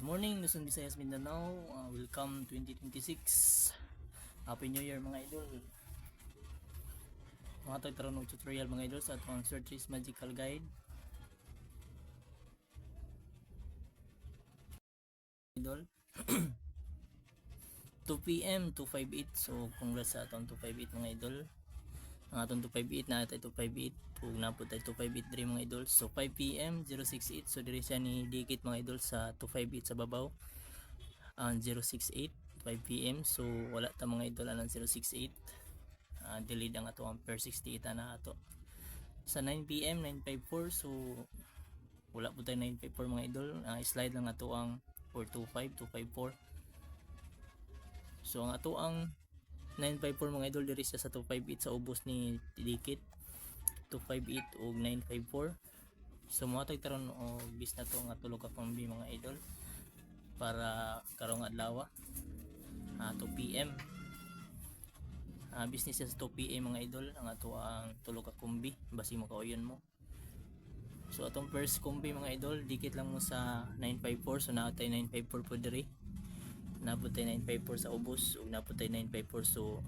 Morning, Luzon, Visayas, Mindanao. Welcome 2026. Happy New Year mga idol. Mga tagtaroon ng tutorial mga idol sa atong Searches Magical Guide. Idol. 2 PM 258. So congrats sa atong 258 mga idol. Ang atong 258 na ito 258. Kung napod tayo 258 diri mga idol. So 5 PM 068. So diri siya ni dikit mga idol sa 258 sa babaw. 068 5 PM. So wala ta mga idol ang 068. Delayed ang ato ang per 68 na ato. Sa 9 PM 954. So wala po tayo 954 mga idol. Slide lang ato ang 425 254. So ang ato ang 954 mga idol diri siya sa 258 sa ubos ni dikit 258 o 954. So mo tagtaron o bis na to nga tulog ka kombi mga idol para karong adlaw 2 PM. Business sa 2 PM mga idol ang ato ang tulog ka kombi basi mo kauyon mo. So atong first kombi mga idol dikit lang mo sa 954. So naatay 954 po diri. Napod tayo 954 sa ubos ug napod tayo 954. So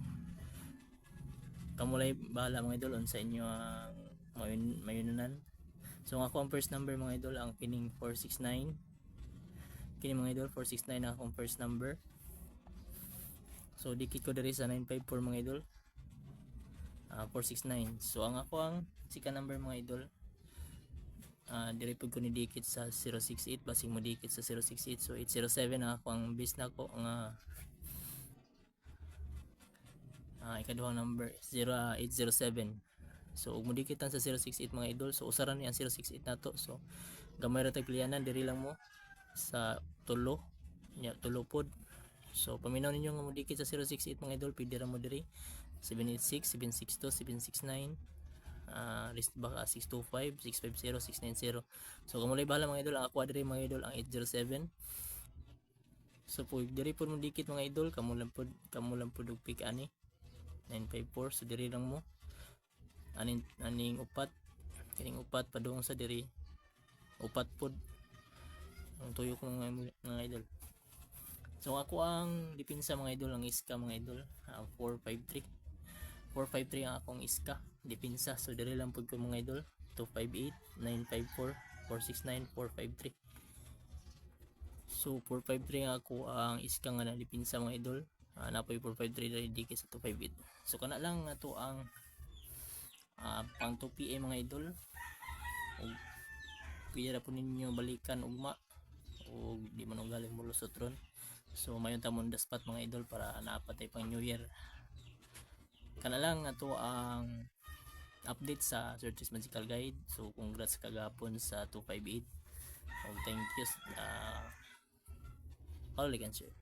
kamulay bahala mga idol on sa inyo ang mayunanan. So ako ang first number mga idol ang kining 469. Kini mga idol 469 na akong first number. So dikit ko diri sa 954 mga idol. 469. So ang ako ang second number mga idol. Diri pud ko ni dikit sa 068 basing mo dikit sa 068. So 807 na ako ang base na ko nga ikaduhang number 0807. So ug mudikitan sa 068 mga idol. So usaran ni ang 068 nato. So gamay ra tag pilianan diri lang mo sa tulo nya tulo pod. So paminaw ninyo nga mudikit sa 068 mga idol pwede ra mo diri 786 762 769 list baka 625 650 690. So kamulay bahala mga idol ang ako diri mga idol ang 807. So pud diri pud mo dikit mga idol kamo lang pud og pick ani 954. So diri lang mo aning upat kining upat padung sa diri upat pod ang tuyo ko mga idol. So ako ang dipinsa mga idol ang iska mga idol 453 ang akong iska dipinsa. So diri lang pud ko mga idol 258 954 469 453. So 453 ako ang iska nga na dipinsa mga idol. Napoy 453 diri dikit sa 258. So kana lang nato ang pang 2 PM mga idol. Og pwede ra po ninyo balikan ugma o di man galing mo lusot ron. So mayon ta mon daspat mga idol para naapatay pang New Year. Kana lang ato ang update sa Searches Magical Guide. So congrats kagapon sa 258. Thank you all, like and share.